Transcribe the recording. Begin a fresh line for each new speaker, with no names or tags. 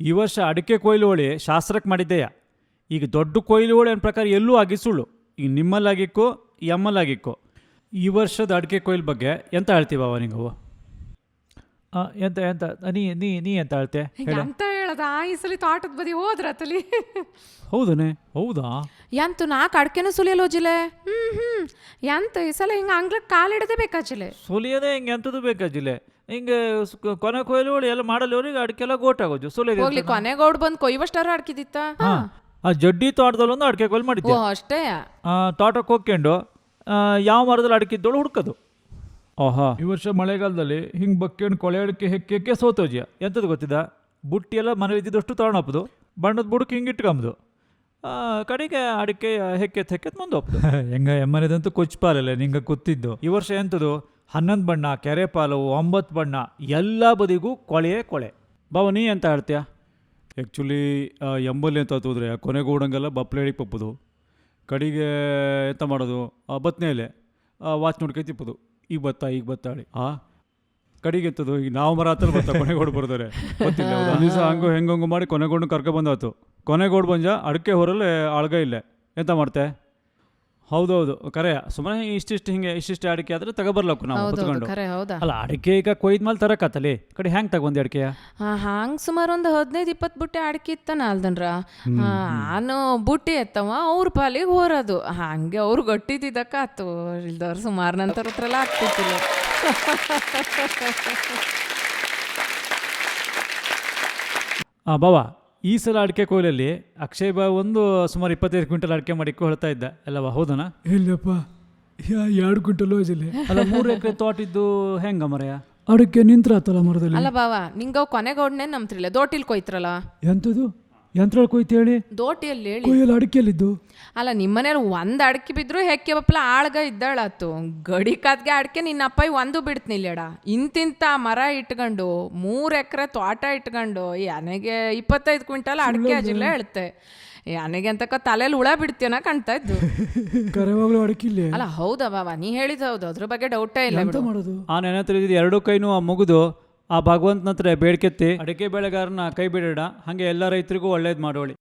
ಈ ವರ್ಷ ಅಡಿಕೆ ಕೊಯ್ಲು ಹೋಳಿ ಶಾಸ್ತ್ರಕ್ಕೆ ಮಾಡಿದ್ದೆಯಾ. ಈಗ ದೊಡ್ಡ ಕೊಯ್ಲು ಹೋಳಿ ಅನ್ನೋ ಪ್ರಕಾರ ಎಲ್ಲೂ ಆಗಿ ಸುಳ್ಳು. ಈಗ ನಿಮ್ಮಲ್ಲಾಗಿಕ್ಕೋ ಎಮ್ಮಲ್ಲಾಗಿಕ್ಕೋ. ಈ ವರ್ಷದ ಅಡಿಕೆ ಕೊಯ್ಲು ಬಗ್ಗೆ ಎಂತ ಹೇಳ್ತೀವ ನಿಂಗವು? ಎಂತ ಎಂತ ನೀ ನೀ ನೀ ಎಂತ ಹೇಳ್ತೆ
ಎಂತ ಹೇಳದ ಈ ಸಲ ತೋಟದ ಬದಿ ಹೋದ್ರತಲಿ.
ಹೌದನೇ? ಹೌದಾ?
ಎಂತು ನಾಲ್ಕು ಅಡ್ಕೆನೂ ಸುಲಿಯಲೋಜಿಲೆ. ಎಂತ ಈ ಸಲ ಹಿಂಗೆ ಅಂಗ್ಲಕ್ಕೆ ಕಾಲಿಡದೆ ಬೇಕಾಚಿಲೆ.
ಸುಲಿಯದೇ ಹಿಂಗೆ ಎಂಥದ್ದು ಬೇಕಾಜಿಲೆ. ಹಿಂಗೆ ಕೊನೆ ಕೊಯ್ಲು ಹೋಳಿ ಎಲ್ಲ ಮಾಡಲ್ಲವ್ರಿಗೆ ಅಡಿಕೆ ಎಲ್ಲ ಗೋಟಾಗೋದು ಸುಲಿಯೋದು.
ಹೋಗ್ಲಿ ಕೊನೆಗೋಡ್ ಬಂದು ಕೊಯ್ವಷ್ಟಾರ ಅಡ್ಕಿದಿತ್ತ.
ಆ ಜಡ್ಡಿ ತೋಟದಲ್ಲಿ ಒಂದು ಅಡಿಕೆ ಕೊಯ್ಲು ಮಾಡಿದ್ದೆ.
ಅಷ್ಟೇ.
ತೋಟಕ್ಕೆ ಹೋಗ್ಕೊಂಡು ಯಾವ ಮರದಲ್ಲಿ ಅಡಿಕಿದ್ದೋಳು ಹುಡ್ಕೋದು. ಓಹಾ, ಈ ವರ್ಷ ಮಳೆಗಾಲದಲ್ಲಿ ಹಿಂಗೆ ಬಕ್ಕೇಣು ಕೊಳೆ ಅಡಿಕೆ ಹೆಕ್ಕೆ ಸೋತೋಜಿಯ. ಎಂಥದ್ದು ಗೊತ್ತಿದ್ದ? ಬುಟ್ಟಿ ಎಲ್ಲ ಮನೇಲಿ ಇದ್ದಿದ್ದಷ್ಟು ತಗೊಂಡೋಗ್ದು, ಬಣ್ಣದ ಬುಡಕ್ಕೆ ಹಿಂಗೆ ಇಟ್ಕೊಂಬುದು. ಕಡೆಗೆ ಅಡಿಕೆ ಹೆಕ್ಕೆತ್ ಮುಂದೆ ಹೋಗ್ದು. ಹೆಂಗ ಎಮ್ಮನೆದಂತೂ ಕೊಚ್ಪಾಲಲ್ಲ ನಿಂಗೆ ಗೊತ್ತಿದ್ದು. ಈ ವರ್ಷ ಎಂಥದ್ದು 11 ಬಣ್ಣ, ಕೆರೆ ಪಾಲು 9 ಬಣ್ಣ, ಎಲ್ಲ ಬದಿಗೂ ಕೊಳೆ. ಬಾವ ನೀ ಎಂತ ಹೇಳ್ತೀಯ? ಆ್ಯಕ್ಚುಲಿ ಎಂಬಲ್ಲಿ ಅಂತ ಹೋದ್ರೆ ಕೊನೆಗೂಡಂಗೆಲ್ಲ ಬಪ್ಲೆ ಹಿಡಿಗೆ ಪಪ್ಪದು. ಕಡೆಗೆ ಎಂತ ಮಾಡೋದು, ಬತ್ನೆಯಲ್ಲೇ ವಾಚ್ ನೋಡ್ಕೊ ತಿಪ್ಪದು. ಈಗ ಬತ್ತಾಳಿ ಕಡೆಗೆ ಎಂತದ್ದು ಈಗ ನಾವು ಮರ ಹತ್ತಲ್ಲಿ ಬರ್ತಾ ಕೊನೆಗೋಡು ಬರ್ತಾರೆ ಗೊತ್ತಿಲ್ಲ. ಒಂದು ದಿವಸ ಹೆಂಗಂಗು ಮಾಡಿ ಕೊನೆಗೋಡು ಕರ್ಕೊಬಂದಾಯ್ತು. ಕೊನೆಗೋಡು ಬಂಜ ಅಡಿಕೆ ಹೊರಲ್ಲೇ ಆಳ್ಗ ಇಲ್ಲೇ ಎಂತ ಮಾಡ್ತೆ? ಹೌದೌದು ಕರೆ. ಸುಮ್ಮನೆ ಇಷ್ಟಿಷ್ಟು ಅಡಿಕೆ ಆದ್ರೆ ತಗೊಬರ್ಲಕ್ಕು ನಾವು ಕುತ್ಕೊಂಡು. ಅಲ್ಲ ಅಡಿಕೆ ಈಗ ಕೊಯ್ದ್ಮೇಲೆ ತರಕತ್ತಲಿ ಕಡೆ ಹ್ಯಾಂಗ್ ತಗೊಂಡು ಅಡಿಕೆಯ?
ಹಂಗೆ ಸುಮಾರು ಒಂದು 15-20 ಬುಟ್ಟಿ ಅಡಿಕೆ ಇತ್ತಾನ ಅಲ್ದನ್ರ. ನಾನು ಬುಟ್ಟಿ ಎತ್ತವ ಅವ್ರ ಪಾಲಿಗೆ ಹೋರೋದು. ಹಂಗೆ ಅವ್ರು ಗಟ್ಟಿದ್ದಕ್ಕ ಆತು. ಇಲ್ದವ್ರು ಸುಮಾರು ನಂತರ ಹತ್ರ ಎಲ್ಲ ಆಗ್ತಿತ್ತಿಲ್ಲ.
ಬಾವಾ, ಈ ಸಲ ಅಡಿಕೆ ಕೊಯ್ಲಲ್ಲಿ ಅಕ್ಷಯ್ ಬಾ ಒಂದು ಸುಮಾರು 25 ಕ್ವಿಂಟಲ್ ಅಡಿಕೆ ಮಾಡಿಕ್ಕೂ ಹೇಳ್ತಾ ಇದ್ದ ಅಲ್ಲವಾ? ಹೌದನಾ?
ಇಲ್ಲಪ್ಪ, 2 ಕ್ವಿಂಟಲ್ ಹೋಜಿಲ್ಲ.
ಅಲ್ಲ 3 ಎಕರೆ ತೋಟಿದ್ದು ಹೆಂಗ ಮರೆಯ?
ಅಡಿಕೆ ನಿಂತ್ರಾತಲ್ಲ ಮರದಲ್ಲಿ.
ಅಲ್ಲ ಬಾವ, ನಿಂಗವ್ ಕೊನೆಗೋಡ್ನೆ ನಂಬ್ತಿರ್ಲಿಲ್ಲ. ದೋಟಿಲ್ ಕೊಯ್ತ್ರಲ್ಲ.
ಎಂಥದ್ದು ಯಂತ್ರ ಕೊಯ್ತು ಹೇಳಿ?
ದೋಟಿಯಲ್ಲಿ ಹೇಳಿ
ಕೊಯ್ಯಲ್ಲ ಅಡಿಕೆಯಲ್ಲಿದ್ದು.
ಅಲ್ಲ ನಿಮ್ಮನೇಲಿ ಒಂದು ಅಡಿಕೆ ಬಿದ್ರು ಹೆಕ್ಕೆ ಬಪ್ಲ ಆಳ್ಗ ಇದ್ದಾಳಾತು. ಗಡಿ ಕಾದ್ಗೆ ಅಡಿಕೆ ನಿನ್ನ ಅಪ್ಪ ಒಂದು ಬಿಡ್ತನಿಲ್ಲಡ. ಇಂತಿಂತ ಮರ ಇಟ್ಕೊಂಡು 3 ಎಕರೆ ತೋಟ ಇಟ್ಕೊಂಡು ನನಗೆ 25 ಕ್ವಿಂಟಲ್ ಅಡಿಕೆ ಅಜಿಲ್ಲ ಹೇಳ್ತೆ. ನನಗೆ ಅಂತಕ್ಕ ತಲೆಯಲ್ಲಿ ಹುಳ ಬಿಡ್ತೀಯನ ಕಾಣ್ತಾ ಇದ್ದು.
ಕರೆವಾಗ್ಲೂ ಅಡಿಕೆ.
ಅಲ್ಲ ಹೌದಾ ಬಾಬಾ, ನೀ ಹೇಳಿದ ಹೌದು, ಅದ್ರ ಬಗ್ಗೆ ಡೌಟೇ ಇಲ್ಲ.
ಮಾಡೋದು
ಆ ನೆನೆ ಹತ್ರ ಇದ್ದಿದ್ದು 2 ಕೈನೂ ಮುಗಿದು ಆ ಭಗವಂತನ ಹತ್ರ ಬೇಡ್ಕೆತ್ತಿ ಅಡಿಕೆ ಬೆಳೆಗಾರನ ಕೈ ಬಿಡೋಣ. ಹಾಗೆ ಎಲ್ಲ ರೈತರಿಗೂ ಒಳ್ಳೇದು ಮಾಡೋಳಿ.